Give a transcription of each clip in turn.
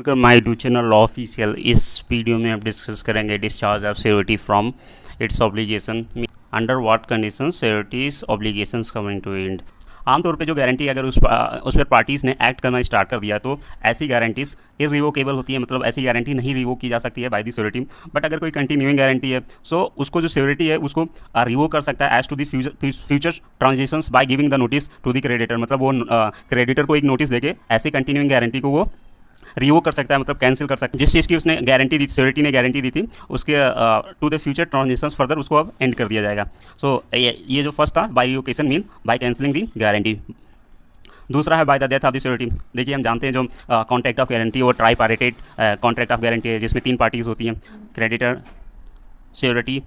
My YouTube channel law official. इस video में आप डिस्कस करेंगे discharge of security from its obligation, under what condition securities obligations coming to end. आमतौर पे जो गारंटी अगर उस पर पार्टीज़ ने एक्ट करना स्टार्ट कर दिया तो ऐसी गारंटीज इरिवोकेबल होती है, मतलब ऐसी गारंटी नहीं रिवोक की जा सकती है बाय दी सिक्योरिटी। बट अगर कोई कंटिन्यूइंग गारंटी है सो उसको जो सिक्योरिटी है उसको रिवोक कर सकता है as to the future transactions by giving the notice to the creditor. मतलब वो क्रेडिटर को एक नोटिस देके ऐसी कंटिन्यूइंग गारंटी को वो रिवोक कर सकता है, मतलब कैंसिल कर सकता है। जिस चीज़ की उसने गारंटी दी, सिक्योरिटी ने गारंटी दी थी, उसके to the future transactions further उसको अब एंड कर दिया जाएगा। सो ये जो फर्स्ट था by revocation mean by cancelling the guarantee. दूसरा है by the death of the security. देखिए हम जानते हैं जो कॉन्ट्रैक्ट ऑफ गारंटी वो ट्राईपार्टेट कॉन्ट्रैक्ट ऑफ गारंटी है जिसमें 3 पार्टीज़ होती हैं, क्रेडिटर, सिक्योरिटी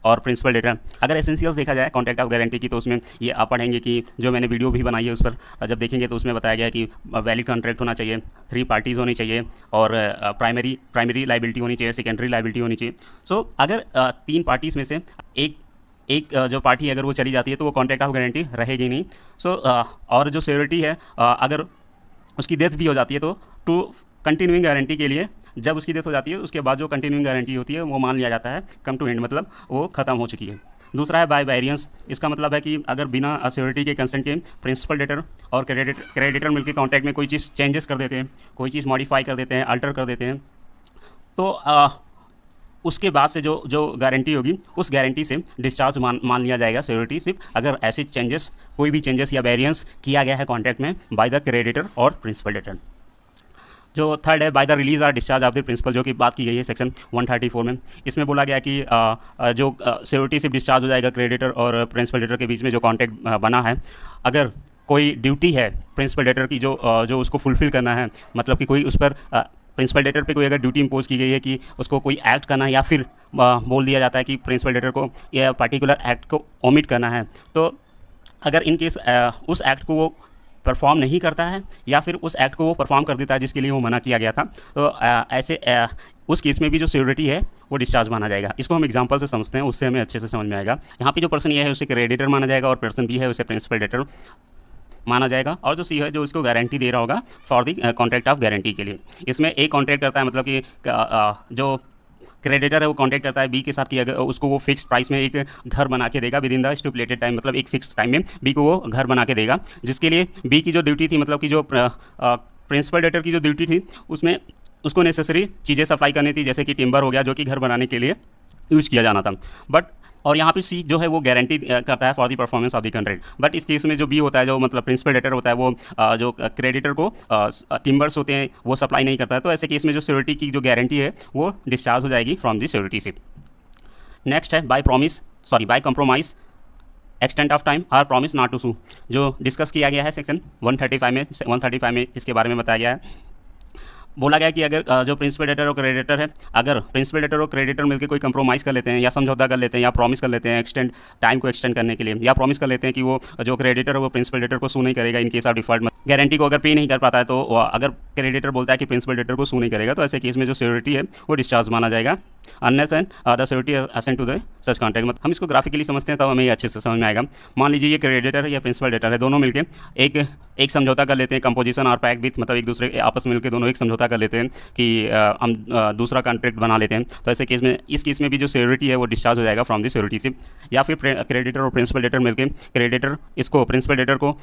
और प्रिंसिपल डेटर। अगर एसेंशियल्स देखा जाए कॉन्ट्रैक्ट ऑफ गारंटी की तो उसमें ये आप पढ़ेंगे कि जो मैंने वीडियो भी बनाई है उस पर जब देखेंगे तो उसमें बताया गया है कि वैलिड कॉन्ट्रैक्ट होना चाहिए, 3 पार्टीज़ होनी चाहिए और प्राइमरी लाइबिलिटी होनी चाहिए, सेकेंडरी लाइबिलिटी होनी चाहिए। सो अगर 3 पार्टीज़ में से एक जो पार्टी अगर वो चली जाती है तो वो कॉन्ट्रैक्ट ऑफ गारंटी रहेगी नहीं। सो और जो सिक्योरिटी है अगर उसकी डेथ भी हो जाती है तो टू कंटिन्यूइंग गारंटी के लिए जब उसकी डेथ हो जाती है उसके बाद जो कंटिन्यूइंग गारंटी होती है वो मान लिया जाता है कम टू एंड, मतलब वो ख़त्म हो चुकी है। दूसरा है बाय वेरिएंस। इसका मतलब है कि अगर बिना सिक्योरिटी के कंसेंट के प्रिंसिपल डेटर और क्रेडिटर मिलकर कॉन्ट्रैक्ट में कोई चीज़ चेंजेस कर देते हैं, कोई चीज़ मॉडिफाई कर देते हैं, अल्टर कर देते हैं, तो उसके बाद से जो गारंटी होगी उस गारंटी से डिस्चार्ज मान लिया जाएगा सिक्योरिटी, सिर्फ अगर ऐसे चेंजेस कोई भी चेंजेस या वेरिएंस किया गया है कॉन्ट्रैक्ट में बाय द क्रेडिटर और प्रिंसिपल डेटर। जो थर्ड है बाय द रिलीज और डिस्चार्ज ऑफ द प्रिंसिपल, जो कि बात की गई है सेक्शन 134 में। इसमें बोला गया कि जो सिक्योरिटी से डिस्चार्ज हो जाएगा क्रेडिटर और प्रिंसिपल डेटर के बीच में जो कॉन्ट्रैक्ट बना है, अगर कोई ड्यूटी है प्रिंसिपल डेटर की जो उसको फुलफिल करना है, मतलब कि कोई उस पर प्रिंसिपल डेटर पे कोई अगर ड्यूटी इम्पोज की गई है कि उसको कोई एक्ट करना है या फिर बोल दिया जाता है कि प्रिंसिपल डेटर को यह पर्टिकुलर एक्ट को ओमिट करना है, तो अगर इन केस उस एक्ट को वो परफॉर्म नहीं करता है या फिर उस एक्ट को वो परफॉर्म कर देता है जिसके लिए वो मना किया गया था, तो ऐसे उस केस में भी जो सिक्योरिटी है वो डिस्चार्ज माना जाएगा। इसको हम एग्जांपल से समझते हैं, उससे हमें अच्छे से समझ में आएगा। यहाँ पे जो पर्सन ये है उसे क्रेडिटर माना जाएगा और पर्सन बी है उसे प्रिंसिपल डेटर माना जाएगा, और जो सी है जो इसको गारंटी दे रहा होगा for the contract of guarantee के लिए। इसमें एक कॉन्ट्रैक्ट करता है, मतलब कि जो क्रेडिटर है वो कॉन्ट्रैक्ट करता है बी के साथ कि अगर उसको वो फिक्स प्राइस में एक घर बना के देगा with in the stipulated time, मतलब एक फिक्स टाइम में बी को वो घर बना के देगा, जिसके लिए बी की जो ड्यूटी थी, मतलब कि जो प्रिंसिपल डेटर की जो ड्यूटी थी उसमें उसको नेसेसरी चीज़ें सप्लाई करनी थी, जैसे कि टिम्बर हो गया जो कि घर बनाने के लिए यूज़ किया जाना था। बट और यहाँ पे सी जो है वो गारंटी करता है for the performance of the contract. But इस केस में जो बी होता है, जो मतलब प्रिंसिपल डेटर होता है, वो जो क्रेडिटर को टिम्बर्स होते हैं वो सप्लाई नहीं करता है, तो ऐसे केस में जो सिक्योरिटी की जो गारंटी है वो डिस्चार्ज हो जाएगी फ्रॉम द सिक्योरिटी से। नेक्स्ट है by compromise extent of time और प्रॉमिस नॉट टू सू, जो डिस्कस किया गया है सेक्शन 135 में इसके बारे में बताया गया है। बोला गया कि अगर जो प्रिंसिपल डेटर और क्रेडिटर है, अगर प्रिंसिपल डेटर और क्रेडिटर मिलकर कोई कंप्रोमाइज़ कर लेते हैं या समझौता कर लेते हैं या प्रॉमिस कर लेते हैं टाइम को एक्सटेंड करने के लिए, या प्रॉमिस कर लेते हैं कि वो जो क्रेडिटर है वो प्रिंसिपल डेटर को सू नहीं करेगा इन केस ऑफ डिफॉल्ट। गारंटी को अगर पे नहीं कर पाता है तो अगर क्रेडिटर बोलता है कि प्रिंसिपल डेटर को सू नहीं करेगा, तो ऐसे केस में जो सिक्योरिटी है वो डिस्चार्ज माना जाएगा unless and the security assent to the such contract. मतलब हम इसको ग्राफिकली समझते हैं तब हमें ये अच्छे से समझ में आएगा। मान लीजिए ये क्रेडिटर है या प्रिंसिपल डेटर है, दोनों मिलकर एक समझौता कर लेते हैं, कंपोजिशन और पैक्ट विथ, मतलब एक दूसरे के आपस में मिलकर दोनों एक समझौता कर लेते हैं कि हम दूसरा कॉन्ट्रैक्ट बना लेते हैं, तो ऐसे केस में इस केस में भी जो सिक्योरिटी है वो डिस्चार्ज हो जाएगा फ्रॉम द सिक्योरिटी से। या फिर क्रेडिटर और प्रिंसिपल डेटर मिलकर क्रेडिटर इसको प्रिंसिपल डेटर को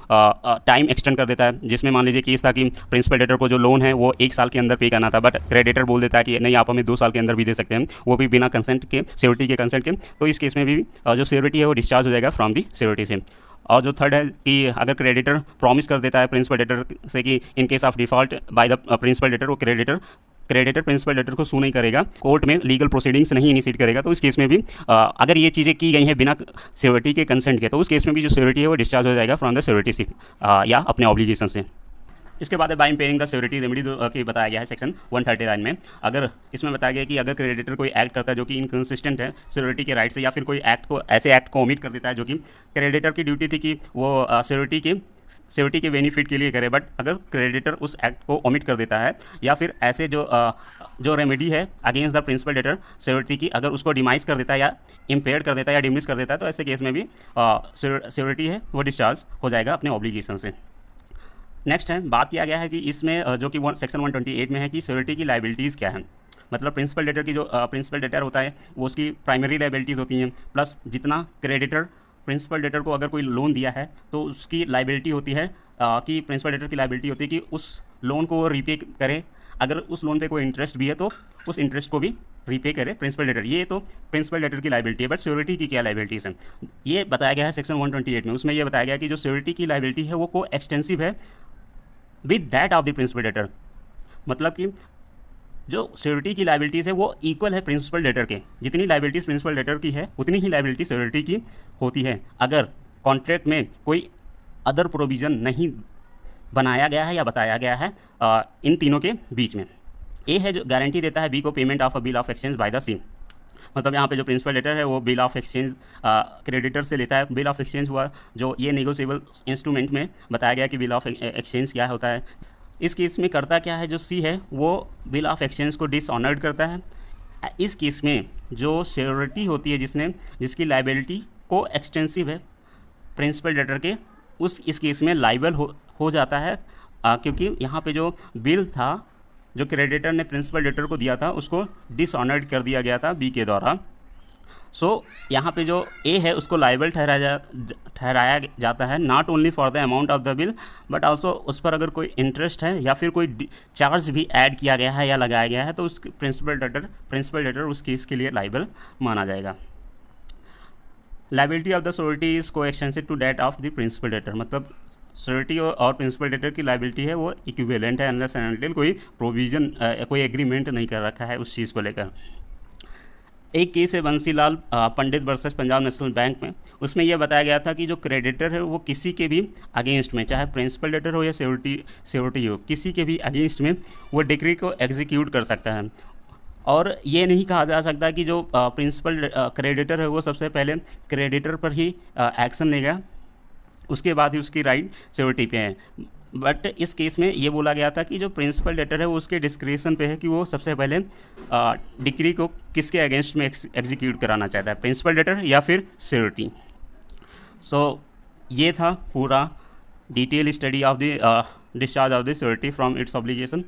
टाइम एक्सटेंड कर देता है, जिसमें मान लीजिए केस था कि प्रिंसिपल डेटर को जो लोन है वो 1 साल के अंदर पे करना था, बट क्रेडिटर बोल देता है कि नहीं आप हमें 2 साल के अंदर भी दे सकते हैं, वो भी बिना कंसेंट के, सिक्योरिटी के कंसेंट के। तो इस केस में भी जो सिक्योरिटी है वो डिस्चार्ज हो जाएगा फ्रॉम दी सिक्योरिटी से। और जो थर्ड है कि अगर क्रेडिटर प्रॉमिस कर देता है प्रिंसिपल डेटर से कि in case of default by the principal debtor, वो क्रेडिटर प्रिंसिपल डेटर को सू नहीं करेगा, कोर्ट में लीगल प्रोसीडिंग्स नहीं इनिशिएट करेगा, तो इस केस में भी अगर ये चीज़ें की गई हैं बिना सिक्योरिटी के कंसेंट के, तो उस केस में भी जो सिक्योरिटी है वो डिस्चार्ज हो जाएगा फ्रॉम द सिक्योरिटी से या अपने ऑब्लिगेशन से। इसके बाद है bye impairing the security remedy की बताया गया है सेक्शन 139 में। अगर इसमें बताया गया कि अगर क्रेडिटर कोई एक्ट करता है जो कि इनकंसिस्टेंट है सिक्योरिटी के राइट से, या फिर कोई ऐसे एक्ट को ओमिट कर देता है जो कि क्रेडिटर की ड्यूटी थी कि वो सिक्योरिटी के बेनिफिट के लिए करे, बट अगर क्रेडिटर उस एक्ट को ओमिट कर देता है या फिर ऐसे जो रेमेडी है against the principal debtor security की, अगर उसको डिमाइज कर देता है या इम्पेयर कर देता है या डिमिनिश कर देता है, तो ऐसे केस में भी सिक्योरिटी है वो डिस्चार्ज हो जाएगा अपने ऑब्लिगेशन से। नेक्स्ट है, बात किया गया है कि इसमें जो कि सेक्शन 128 में है कि श्योरिटी की लाइबिलिटीज़ क्या है। मतलब प्रिंसिपल डेटर की जो प्रिंसिपल डेटर होता है वो उसकी प्राइमरी लाइबिलिटीज़ होती हैं, प्लस जितना क्रेडिटर प्रिंसिपल डेटर को अगर कोई लोन दिया है तो उसकी लाइबिलिटी होती है कि प्रिंसिपल डेटर की लाइबिलिटी होती है कि उस लोन को वो रीपे करे। अगर उस लोन पे कोई इंटरेस्ट भी है तो उस इंटरेस्ट को भी रीपे करे प्रिंसिपल डेटर। ये तो प्रिंसिपल डेटर की लाइबिलिटी है। बट श्योरिटी की क्या लाइबिलिटीज़ हैं ये बताया गया है सेक्शन 128 में। उसमें ये बताया गया कि जो श्योरिटी की लाइबिलिटी है वो को एक्सटेंसिव है with that of the principal debtor. मतलब कि जो श्योरिटी की लाइबिलिटीज़ है वो इक्वल है प्रिंसिपल डेटर के। जितनी लाइबिलिटीज़ प्रिंसिपल डेटर की है उतनी ही लाइबिलिटी श्योरिटी की होती है, अगर कॉन्ट्रैक्ट में कोई अदर प्रोविज़न नहीं बनाया गया है या बताया गया है इन तीनों के बीच में। ए है जो गारंटी देता है बी को payment of a bill of exchange by the C. मतलब यहाँ पे जो प्रिंसिपल डेटर है वो बिल ऑफ एक्सचेंज क्रेडिटर से लेता है। बिल ऑफ एक्सचेंज हुआ जो ये नेगोशिएबल इंस्ट्रूमेंट में बताया गया कि बिल ऑफ एक्सचेंज क्या होता है। इस केस में करता क्या है, जो सी है वो बिल ऑफ एक्सचेंज को डिसऑनर्ड करता है। इस केस में जो श्योरिटी होती है जिसकी लाइबिलिटी को एक्सटेंसिव है प्रिंसिपल डेटर के, इस केस में लाइबल हो जाता है क्योंकि यहाँ पे जो बिल था जो क्रेडिटर ने प्रिंसिपल डेटर को दिया था उसको डिसऑनर्ड कर दिया गया था बी के द्वारा। सो यहाँ पे जो ए है उसको लाइबल ठहराया जाता है not only for the amount of the bill but also उस पर अगर कोई इंटरेस्ट है या फिर कोई चार्ज भी ऐड किया गया है या लगाया गया है तो उस प्रिंसिपल डेटर उस केस के लिए लाइबल माना जाएगा। Liability of the surety is coextensive to that of the principal debtor. मतलब श्योरिटी और प्रिंसिपल डेटर की लाइबिलिटी है वो इक्विवेलेंट है अनलेस एंड अनटिल कोई प्रोविज़न कोई एग्रीमेंट नहीं कर रखा है उस चीज़ को लेकर। एक केस है बंसीलाल पंडित वर्सेस पंजाब नेशनल बैंक में। उसमें यह बताया गया था कि जो क्रेडिटर है वो किसी के भी अगेंस्ट में, चाहे प्रिंसिपल डेटर हो या श्योरिटी हो, किसी के भी अगेंस्ट में वो डिक्री को एग्जीक्यूट कर सकता है। और ये नहीं कहा जा सकता कि जो प्रिंसिपल क्रेडिटर है वो सबसे पहले क्रेडिटर पर ही एक्शन लेगा, उसके बाद ही उसकी राइट श्योरिटी पे है। बट इस केस में ये बोला गया था कि जो प्रिंसिपल डेटर है वो उसके डिस्क्रिप्शन पे है कि वो सबसे पहले डिक्री को किसके अगेंस्ट में एग्जीक्यूट कराना चाहता है, प्रिंसिपल डेटर या फिर श्योरिटी। सो ये था पूरा detail study of the discharge of the surety from its obligation.